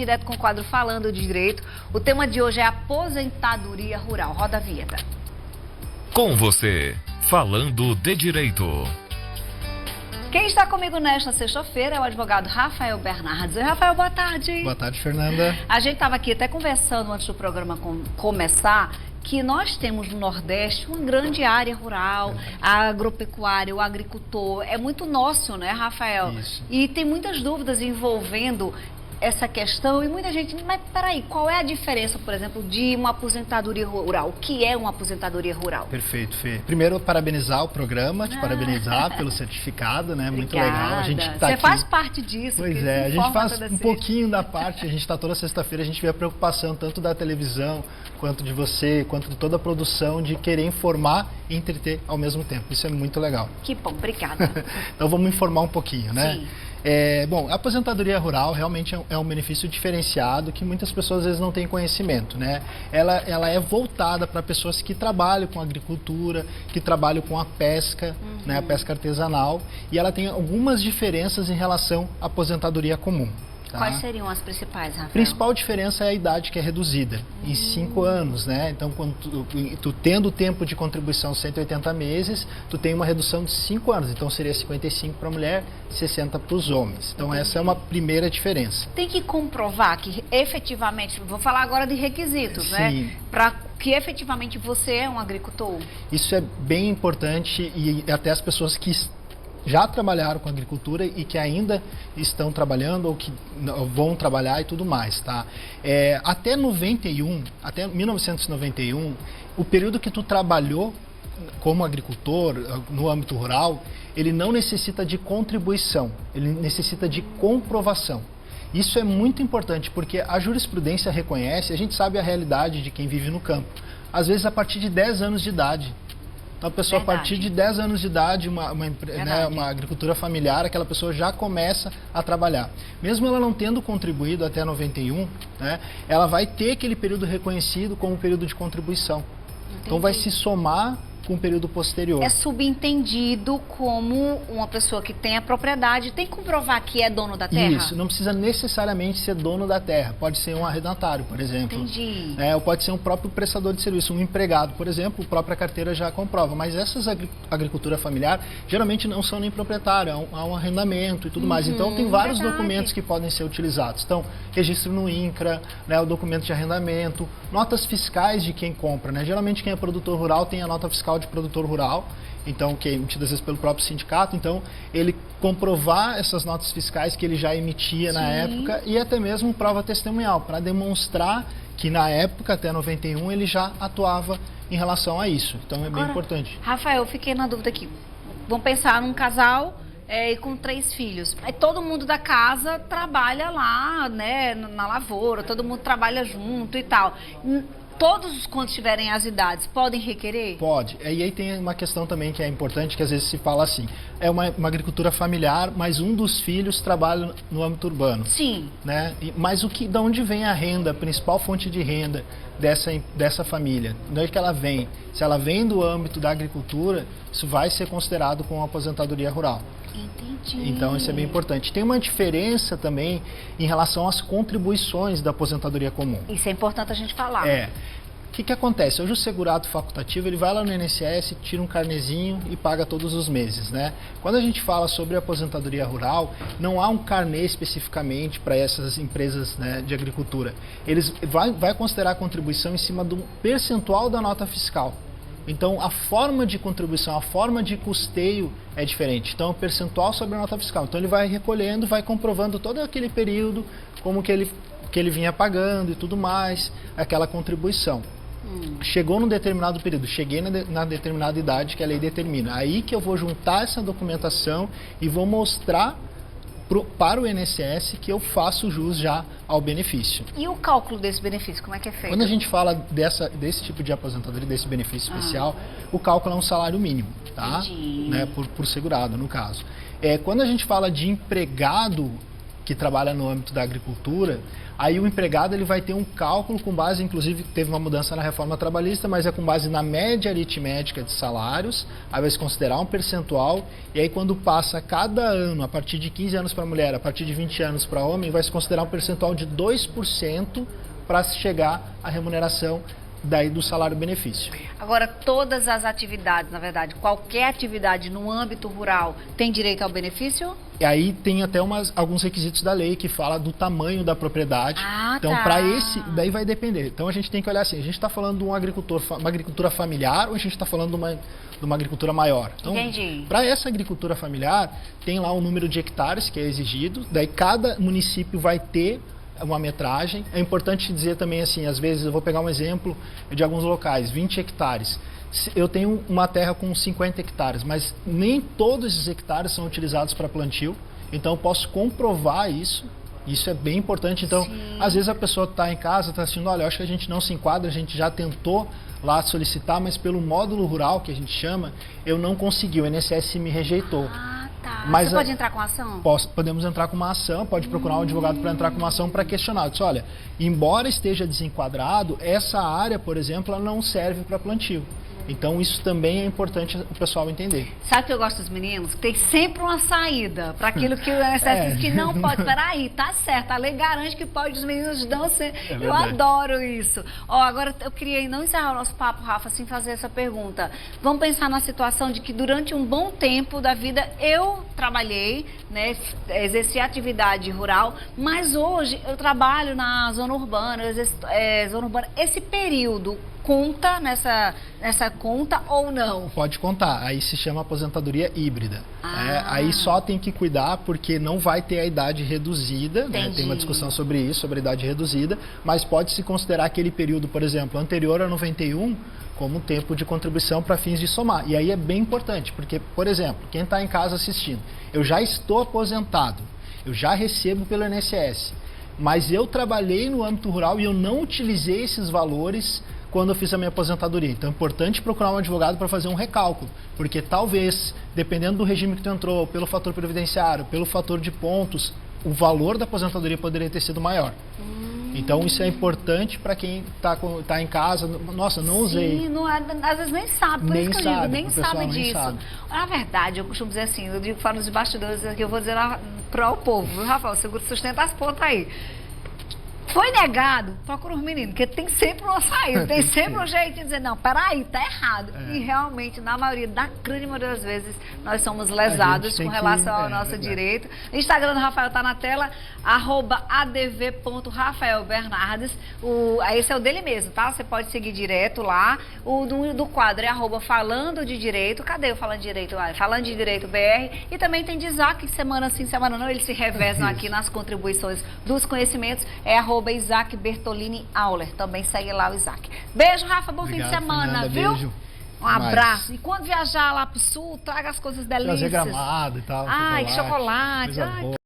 direto com o quadro Falando de Direito. O tema de hoje é aposentadoria rural. Roda a vinheta. Com você, Falando de Direito. Quem está comigo nesta sexta-feira é o advogado Rafael Bernardes. Oi, Rafael, boa tarde. Boa tarde, Fernanda. A gente estava aqui até conversando antes do programa começar, que nós temos no Nordeste uma grande área rural, a agropecuária, o agricultor. É muito nosso, né, Rafael? Isso. E tem muitas dúvidas envolvendo essa questão e muita gente, mas peraí, qual é a diferença, por exemplo, de uma aposentadoria rural? O que é uma aposentadoria rural? Perfeito, Fê. Primeiro, parabenizar o programa, te parabenizar pelo certificado, né? Muito legal. A gente tá Você aqui... faz parte disso. Pois é, a gente faz um pouquinho da parte, a gente está toda sexta-feira, a gente vê a preocupação tanto da televisão, quanto de você, quanto de toda a produção, de querer informar e entreter ao mesmo tempo. Isso é muito legal. Que bom, obrigada. Então vamos informar um pouquinho, né? Sim. Bom, a aposentadoria rural realmente é um benefício diferenciado que muitas pessoas às vezes não têm conhecimento, né? Ela é voltada para pessoas que trabalham com agricultura, que trabalham com a pesca, né? A pesca artesanal, e ela tem algumas diferenças em relação à aposentadoria comum. Tá? Quais seriam as principais, Rafael? A principal diferença é a idade que é reduzida, em 5 anos, né? Então, quando tu tendo o tempo de contribuição 180 meses, tu tem uma redução de 5 anos. Então, seria 55 para a mulher, 60 para os homens. Então, essa é uma primeira diferença. Tem que comprovar que efetivamente, vou falar agora de requisitos, né? Para que efetivamente você é um agricultor. Isso é bem importante e até as pessoas que já trabalharam com agricultura e que ainda estão trabalhando ou que vão trabalhar e tudo mais, tá? Até 1991, o período que tu trabalhou como agricultor no âmbito rural, ele não necessita de contribuição, ele necessita de comprovação. Isso é muito importante porque a jurisprudência reconhece, a gente sabe a realidade de quem vive no campo. Às vezes a partir de 10 anos de idade. Então, a pessoa, a partir de 10 anos de idade, uma agricultura familiar, aquela pessoa já começa a trabalhar. Mesmo ela não tendo contribuído até 91, né, ela vai ter aquele período reconhecido como período de contribuição. Entendi. Então, vai se somar com o período posterior. É subentendido como uma pessoa que tem a propriedade, tem que comprovar que é dono da terra? Isso, não precisa necessariamente ser dono da terra. Pode ser um arrendatário, por exemplo. Entendi. Ou pode ser um próprio prestador de serviço, um empregado, por exemplo, a própria carteira já comprova. Mas essas agricultura familiar, geralmente não são nem proprietário, há um arrendamento e tudo mais. Então, tem vários documentos que podem ser utilizados. Então, registro no INCRA, né, o documento de arrendamento, notas fiscais de quem compra, né? Geralmente, quem é produtor rural tem a nota fiscal de produtor rural, então que é emitida às vezes pelo próprio sindicato, então ele comprovar essas notas fiscais que ele já emitia na época e até mesmo prova testemunhal, para demonstrar que na época, até 91, ele já atuava em relação a isso. Então é bem importante. Rafael, eu fiquei na dúvida aqui. Vamos pensar num casal com 3 filhos. Aí todo mundo da casa trabalha lá, né, na lavoura, todo mundo trabalha junto e tal. Todos, quando tiverem as idades, podem requerer? Pode. E aí tem uma questão também que é importante, que às vezes se fala assim, é uma agricultura familiar, mas um dos filhos trabalha no âmbito urbano. Sim. Né? Mas de onde vem a renda, a principal fonte de renda dessa família? De onde que ela vem? Se ela vem do âmbito da agricultura, isso vai ser considerado como aposentadoria rural. Entendi. Então, isso é bem importante. Tem uma diferença também em relação às contribuições da aposentadoria comum. Isso é importante a gente falar. O que acontece? Hoje o segurado facultativo, ele vai lá no INSS, tira um carnezinho e paga todos os meses, né? Quando a gente fala sobre aposentadoria rural, não há um carnê especificamente para essas empresas, né, de agricultura. Eles vai considerar a contribuição em cima do percentual da nota fiscal. Então, a forma de contribuição, a forma de custeio é diferente. Então, o percentual sobre a nota fiscal. Então, ele vai recolhendo, vai comprovando todo aquele período, como que ele vinha pagando e tudo mais, aquela contribuição. Chegou num determinado período, cheguei na determinada idade que a lei determina. Aí que eu vou juntar essa documentação e vou mostrar para o INSS que eu faço jus já ao benefício. E o cálculo desse benefício, como é que é feito? Quando a gente fala desse tipo de aposentadoria, desse benefício especial, o cálculo é um salário mínimo, tá? Né, por segurado, no caso. Quando a gente fala de empregado que trabalha no âmbito da agricultura, aí o empregado ele vai ter um cálculo com base, inclusive teve uma mudança na reforma trabalhista, mas é com base na média aritmética de salários, aí vai se considerar um percentual, e aí quando passa cada ano, a partir de 15 anos para mulher, a partir de 20 anos para homem, vai se considerar um percentual de 2% para chegar à remuneração daí do salário-benefício. Agora, todas as atividades, na verdade, qualquer atividade no âmbito rural tem direito ao benefício? E aí tem até alguns requisitos da lei que fala do tamanho da propriedade. Então, tá. para esse, daí vai depender. Então, a gente tem que olhar assim, a gente está falando de uma agricultura familiar ou a gente está falando de uma agricultura maior? Então, entendi. Para essa agricultura familiar, tem lá o número de hectares que é exigido, daí cada município vai ter uma metragem. É importante dizer também assim, às vezes eu vou pegar um exemplo de alguns locais, 20 hectares. Eu tenho uma terra com 50 hectares, mas nem todos esses hectares são utilizados para plantio, então eu posso comprovar isso. Isso é bem importante. Então, sim, às vezes a pessoa está em casa, está assistindo, olha, eu acho que a gente não se enquadra, a gente já tentou lá solicitar, mas pelo módulo rural, que a gente chama, eu não consegui, o INSS me rejeitou. Tá. Mas você pode entrar com ação? Podemos entrar com uma ação, pode procurar um advogado para entrar com uma ação para questionar. Diz, olha, embora esteja desenquadrado, essa área, por exemplo, ela não serve para plantio. Então isso também é importante o pessoal entender. Sabe o que eu gosto dos meninos? Tem sempre uma saída para aquilo que o INSS diz que não pode. Peraí, tá certo, a lei garante que pode, os meninos dão ser. Eu adoro isso. Ó, agora eu queria não encerrar o nosso papo, Rafa, sem fazer essa pergunta. Vamos pensar na situação de que durante um bom tempo da vida eu trabalhei, né, exerci atividade rural, mas hoje eu trabalho na zona urbana, zona urbana. Esse período conta nessa conta ou não? Pode contar, aí se chama aposentadoria híbrida. Aí só tem que cuidar porque não vai ter a idade reduzida, né? Tem uma discussão sobre isso, sobre a idade reduzida, mas pode se considerar aquele período, por exemplo, anterior a 91 como tempo de contribuição para fins de somar. E aí é bem importante, porque, por exemplo, quem está em casa assistindo, eu já estou aposentado, eu já recebo pelo INSS, mas eu trabalhei no âmbito rural e eu não utilizei esses valores quando eu fiz a minha aposentadoria. Então é importante procurar um advogado para fazer um recálculo, porque talvez, dependendo do regime que tu entrou, pelo fator previdenciário, pelo fator de pontos, o valor da aposentadoria poderia ter sido maior. Então isso é importante para quem está em casa. Nossa, não usei. Sim, às vezes nem sabe, por nem isso que eu digo, nem sabe disso. Nem sabe. Na verdade, eu costumo dizer assim, eu digo para os bastidores aqui, eu vou dizer para o povo, viu, Rafael, seguro sustenta as pontas aí. Foi negado, procura os meninos, porque tem sempre uma saída, tem sempre um jeito de dizer, não, peraí, tá errado. E realmente, na maioria, da grande maioria das vezes, nós somos lesados com relação ao nosso direito. O Instagram do Rafael tá na tela, @adv.rafaelbernardes. Esse é o dele mesmo, tá? Você pode seguir direto lá. O do quadro é @falando de direito. Cadê o falando de direito? Falando de direito BR. E também tem de Isaac, semana sim, semana não, eles se revezam aqui nas contribuições dos conhecimentos. É @Isaac Bertolini Auler. Também segue lá o Isaac. Beijo, Rafa. Bom fim de semana, Fernanda, viu? Beijo. Um abraço. E quando viajar lá pro sul, traga as coisas delícias. Trazer Gramado e tal. Ai, chocolate. Coisa Ai, boa.